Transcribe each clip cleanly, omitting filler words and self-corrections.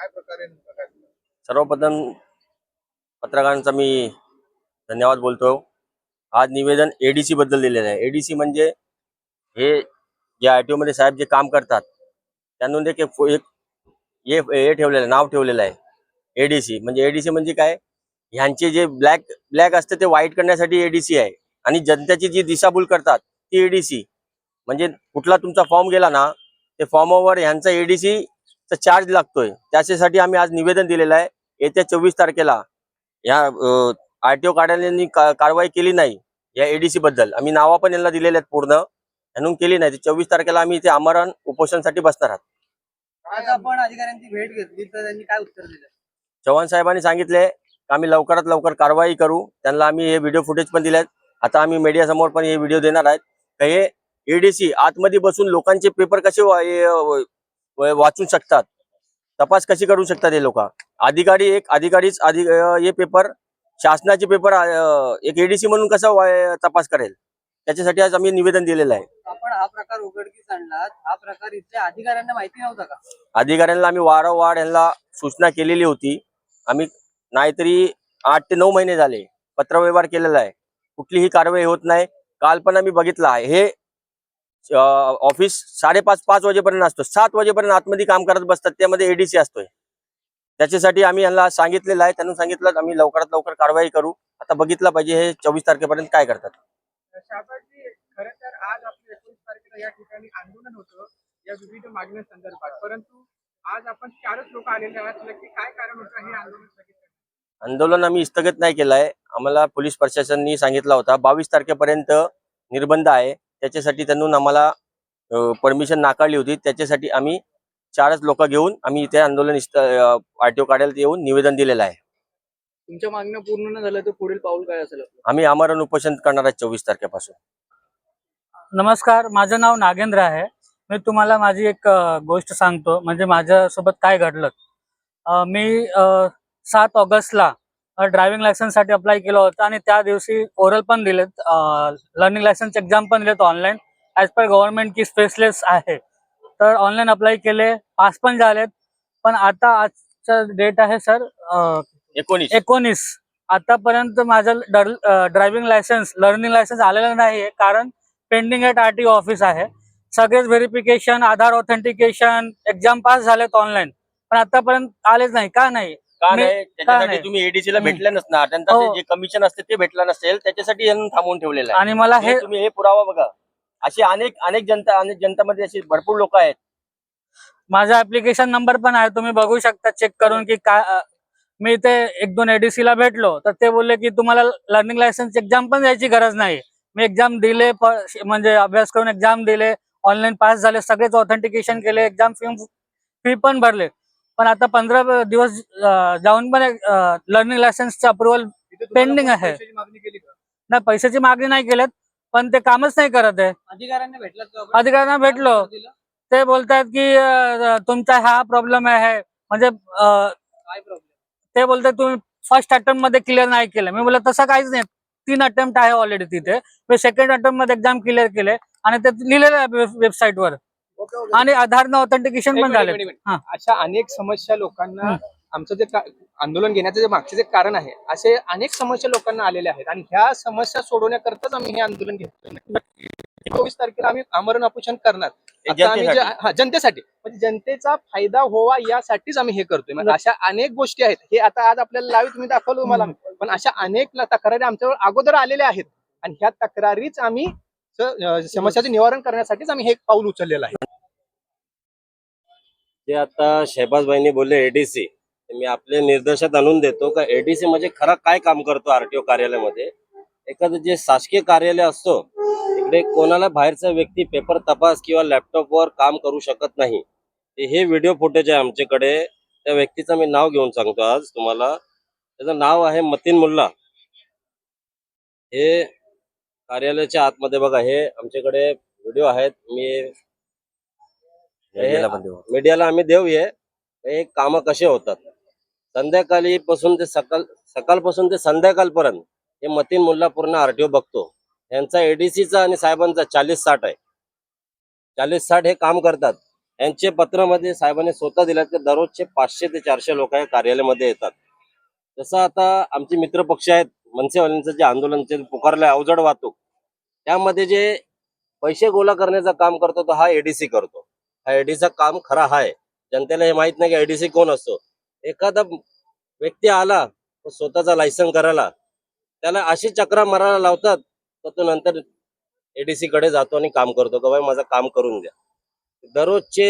काय प्रकारे नेमकं काय झालं? सर्वप्रथम पत्रकारांचा मी धन्यवाद बोलतो। आज निवेदन एडीसी बद्दल दिलेलं आहे। एडीसी म्हणजे हे जे आरटीओ मध्ये साहेब जे काम करतात त्यांना एक हे ठेवलेलं आहे, नाव ठेवलेलं आहे एडीसी। म्हणजे एडीसी म्हणजे काय, ह्यांचे जे ब्लॅक असते ते व्हाईट करण्यासाठी एडीसी आहे, आणि जनतेची जी दिशाभूल करतात ती एडीसी। म्हणजे कुठला तुमचा फॉर्म गेला ना, ते फॉर्मवर ह्यांचा एडीसी चा चार्ज लागतोय। त्याच्यासाठी आम्ही आज निवेदन दिलेलं आहे। येत्या 24 तारखेला या आरटीओ कार्यालयाने कारवाई केली नाही या एडीसी बद्दल, आम्ही नावा पण यांना दिलेले आहेत पूर्ण, म्हणून केली नाही, 24 तारखेला आम्ही इथे आमरण उपोषणासाठी बसणार आहोत। आज आपण अधिकाऱ्यांची भेट घेतली तर त्यांनी काय उत्तर दिलं? चव्हाण साहेबांनी सांगितले की आम्ही लवकरात लवकर कारवाई करू। त्यांना आम्ही हे व्हिडिओ फुटेज पण दिलेत। आता आम्ही मीडिया समोर पण हे व्हिडिओ देणार आहेत। हे एडीसी आतमध्ये बसून लोकांचे पेपर कसे वाचू शकतात, तपास कशी करू शकतात हे लोक। हे पेपर शासनाचे पेपर एक एडीसी म्हणून कसं तपास करेल, त्याच्यासाठी आज आम्ही निवेदन दिलेलं आहे। आपण हा प्रकार उघडकीस आणला, हा प्रकार इथल्या अधिकाऱ्यांना माहिती नव्हता का? अधिकाऱ्यांना आम्ही वारंवार यांना सूचना केलेली होती। आम्ही नाहीतरी 8 ते 9 महिने झाले पत्रव्यवहार केलेला आहे, कुठलीही कारवाई होत नाही। काल पण आम्ही बघितलं आहे, हे ऑफिस 5:30 वाजेपर्यंत असतो, 7 वाजेपर्यंत आतमध्ये काम करत बसतात, त्यामध्ये एडीसी असतोय। त्याच्यासाठी आम्ही यांना सांगितलेलं आहे, त्यांनी सांगितलं आम्ही लवकरात लवकर कारवाई करू। आता बघितलं पाहिजे हे 24 तारखेपर्यंत काय करतात। शाबाजी, खरं तर आज आपल्या 19 तारखेला या ठिकाणी आंदोलन होतं या विविध मागण्यांसंदर्भात, परंतु आज आपण 4च लोक आलेले आहात। नक्की काय कारण होतं हे आंदोलन स्थगित करण्याचं? आंदोलन आम्ही स्थगित नाही केलं आहे। आम्हाला पोलीस प्रशासनाने सांगितलं होता 22 तारखेपर्यंत निर्बंध आहे, त्याच्यासाठी त्यांनी आम्हाला परमिशन नाकारली होती। त्याच्यासाठी आम्ही 4च लोक घेऊन आम्ही इथे आंदोलन आरटीओ कार्यालयात येऊन निवेदन दिलेलं आहे। तुमच्या मागण्या पूर्ण न झाल्या तर पुढील पाऊल काय असेल? आम्ही आमरण उपोषण करणार आहे 24 तारखेपासून। नमस्कार, माझं नाव नागेंद्र आहे। मी तुम्हाला माझी एक गोष्ट सांगतो, म्हणजे माझ्यासोबत काय घडलं। मी 7 ऑगस्टला ड्रायव्हिंग लायसन्ससाठी अप्लाय केलं होतं, आणि त्या दिवशी ओरल पण दिलेत, लर्निंग लायसन्स एक्झाम पण दिलेत ऑनलाईन, ॲज पर गव्हर्नमेंट की स्पेसलेस आहे। तर ऑनलाईन अप्लाय केले, पास पण झालेत। पण आता आजचं डेट आहे सर 19। आतापर्यंत माझं ड्रायव्हिंग लायसन्स लर्निंग लायसन्स आलेलं नाही आहे, कारण पेंडिंग ॲट आरटीओ ऑफिस आहे। सगळेच व्हेरिफिकेशन, आधार ऑथेंटिकेशन, एक्झाम पास झालेत ऑनलाईन, पण आतापर्यंत आलेच नाही। का नाही? त्याच्यासाठी तुम्ही एडीसी ला भेटले नसणार, त्यांचं जे कमिशन असते ते भेटलं नसेल, त्याच्यासाठी यांनी थांबवून ठेवलेलं आहे। आणि मला तुम्ही हे पुरावा बघा, अशी अनेक जनतामध्ये अशी भरपूर लोक आहेत। माझा ऍप्लिकेशन नंबर पण आहे, तुम्ही बघू शकता चेक करून की काय। मी इथे 1-2 एडीसी ला भेटलो तर ते बोलले की तुम्हाला लर्निंग लायसन्स एक्झाम पण द्यायची गरज नाही। मी एक्झाम दिले, म्हणजे अभ्यास करून एक्झाम दिले, ऑनलाईन पास झाले, सगळेच ऑथेंटिकेशन केले, एक्झाम फी पण भरले, पण आता 15 दिवस जाऊन पण लर्निंग लायसन्सचं अप्रुव्हल पेंडिंग आहे। नाही, पैशाची मागणी नाही केलेत, पण ते कामच नाही करत आहे। अधिकाऱ्यांना भेटलो, ते बोलतात की तुमचा हा प्रॉब्लेम आहे, म्हणजे ते बोलतात तुम्ही फर्स्ट अटेम्प्ट मध्ये क्लिअर नाही केलं। मी बोललो तसं काहीच नाही, 3 अटेम्प्ट आहे ऑलरेडी तिथे। मी सेकंड अटेम्प्ट मध्ये एक्झाम क्लिअर केले, आणि ते लिहिलेलं आहे वेबसाईटवर, आणि आधारनं ऑथेंटिकेशन पण झाले। अशा अनेक समस्या लोकांना, आमचं जे आंदोलन घेण्याचं जे मागचे जे कारण आहे, असे अनेक समस्या लोकांना आलेल्या आहेत, आणि ह्या समस्या सोडवण्याकरताच आम्ही हे आंदोलन घेतोय। 24 तारखेला आम्ही आमरण उपोषण करणार, जनतेसाठी, म्हणजे जनतेचा फायदा व्हावा यासाठीच आम्ही हे करतोय। म्हणजे अशा अनेक गोष्टी आहेत, हे आता आज आपल्याला लाईव्ह तुम्ही दाखवलं मला, पण अशा अनेक तक्रारी आमच्यावर अगोदर आलेल्या आहेत, आणि ह्या तक्रारीच आम्ही समस्याचे निवारण करण्यासाठीच आम्ही हे पाऊल उचललेलं आहे। ते आता शहबाजबाईंनी बोलले एडीसी, मी आपल्या निर्देशात आणून देतो का एडीसी म्हणजे खरं काय काम करतो आरटीओ कार्यालयामध्ये। एखादं जे शासकीय कार्यालय असतो तिकडे कोणाला बाहेरचा व्यक्ती पेपर तपास किंवा लॅपटॉपवर काम करू शकत नाही। हे व्हिडिओ फुटेज आहे आमच्याकडे, त्या व्यक्तीचं मी नाव घेऊन सांगतो आज तुम्हाला। त्याचं नाव आहे मतीन मुल्ला। हे कार्यालयाच्या आतमध्ये बघा, हे आमच्याकडे व्हिडिओ आहेत, मी मीडियाला आम्ही देऊ हे काम कसे होतात। संध्याकाळी पासून ते सकाळपासून ते संध्याकाळपर्यंत हे मतीन मुल्ला पूर्ण आरटीओ बघतो। यांचा एडीसीचा आणि साहेबांचा 40-60 आहे, 40-60 हे काम करतात। यांचे पत्रामध्ये साहेबांनी स्वतः दिल्यात की दररोजचे 500 ते 400 लोक या कार्यालयामध्ये येतात. जसं आता आमचे मित्र पक्ष आहेत, मनसेवाल्यांचं जे आंदोलन जे पुकारलंय अवजड वाहतूक, त्यामध्ये जे पैसे गोळा करण्याचं काम करतो तो हा एडीसी करतो. हा एडीसीचं काम खरा आहे. जनतेला हे माहित नाही की एडीसी कोण असतो. एखादा व्यक्ती आला तो स्वतःचा लायसन करायला, त्याला अशी चक्रा मारायला लावतात तर तो नंतर एडीसी कडे जातो आणि काम करतो का बाई माझं काम करून द्या. दररोजचे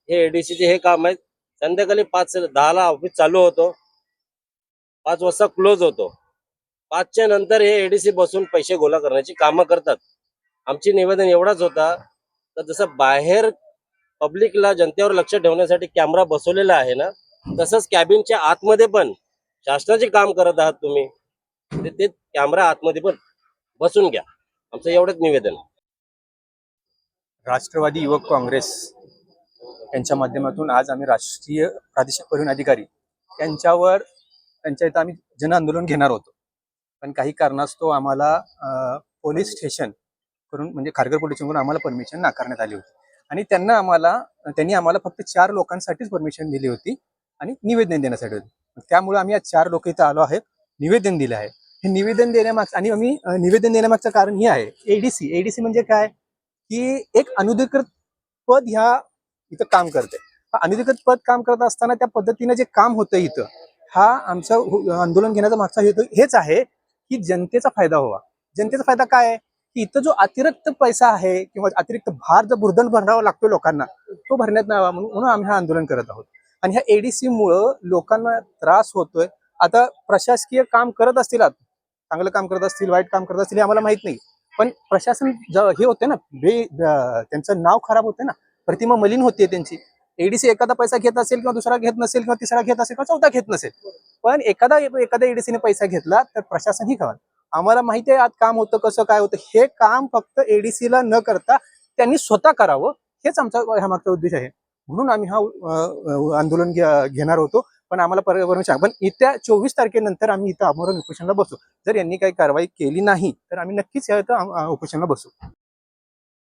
हे एडीसीचे हे काम आहेत. संध्याकाळी 5-10 ला ऑफिस चालू होतो, 5 वाजता क्लोज होतो. 5च्या नंतर हे एडीसी बसून पैसे गोळा करण्याची कामं करतात. आमची निवेदन एवढाच होता तर जसं बाहेर पब्लिकला जनतेवर लक्ष ठेवण्यासाठी कॅमेरा बसवलेला आहे ना, तसंच कॅबिनच्या आतमध्ये पण शासनाचे काम करत आहात तुम्ही, ते कॅमेरा आतमध्ये पण बसून घ्या. आमचं एवढंच निवेदन. राष्ट्रवादी युवक काँग्रेस यांच्या माध्यमातून आज आम्ही राष्ट्रीय प्रादेशिक परिवहन अधिकारी त्यांच्या इथं आम्ही जन आंदोलन घेणार होतो. पण काही कारणास्तव आम्हाला पोलीस स्टेशन करून म्हणजे खारघर पोलीस स्टेशनकडून आम्हाला परमिशन नाकारण्यात आली होती. आणि त्यांनी आम्हाला फक्त 4 लोकांसाठीच परमिशन दिली होती आणि निवेदन देण्यासाठी होती. त्यामुळे आम्ही आज 4 लोक इथं आलो आहेत, निवेदन दिले आहे. हे निवेदन देण्यामागचं आणि आम्ही निवेदन देण्यामागचं कारण हे आहे, एडीसी म्हणजे काय की एक अनधिकृत पद ह्या इथं काम करते. अनधिकृत पद काम करत असताना त्या पद्धतीने जे काम होतं इथं, हा आमचं आंदोलन घेण्याचा मागचा हेतू हेच आहे की जनतेचा फायदा व्हावा. जनतेचा फायदा काय आहे की इथं जो अतिरिक्त पैसा आहे किंवा अतिरिक्त भार जो बुर्दन भरावा लागतो लोकांना, तो भरण्यात नाही यावा म्हणून आम्ही हा आंदोलन करत आहोत. आणि ह्या एडीसी मुळे लोकांना त्रास होतोय. आता प्रशासकीय काम करत असतील, चांगलं काम करत असतील, वाईट काम करत असतील हे आम्हाला माहित नाही, पण प्रशासन हे होते ना, त्यांचं नाव खराब होते ना, प्रतिमा मलिन होते त्यांची. एडीसी एखादा पैसा घेत असेल किंवा दुसरा घेत नसेल किंवा तिसरा घेत असेल किंवा चौथा घेत नसेल, पण एखाद्या एडीसीने पैसा घेतला तर प्रशासन ही खबर. आम्हाला माहिती आहे आज काम होतं कसं काय होतं. हे काम फक्त एडीसीला न करता त्यांनी स्वतः करावं, हेच आमचा ह्या मागचा उद्देश आहे. म्हणून आम्ही हा आंदोलन घेणार होतो. पण आम्हाला परमिशन, पण येत्या 24 तारखेनंतर आम्ही इथं आमरण उपोषणाला बसू. जर यांनी काही कारवाई केली नाही तर आम्ही नक्कीच या इथं उपोषणाला बसू.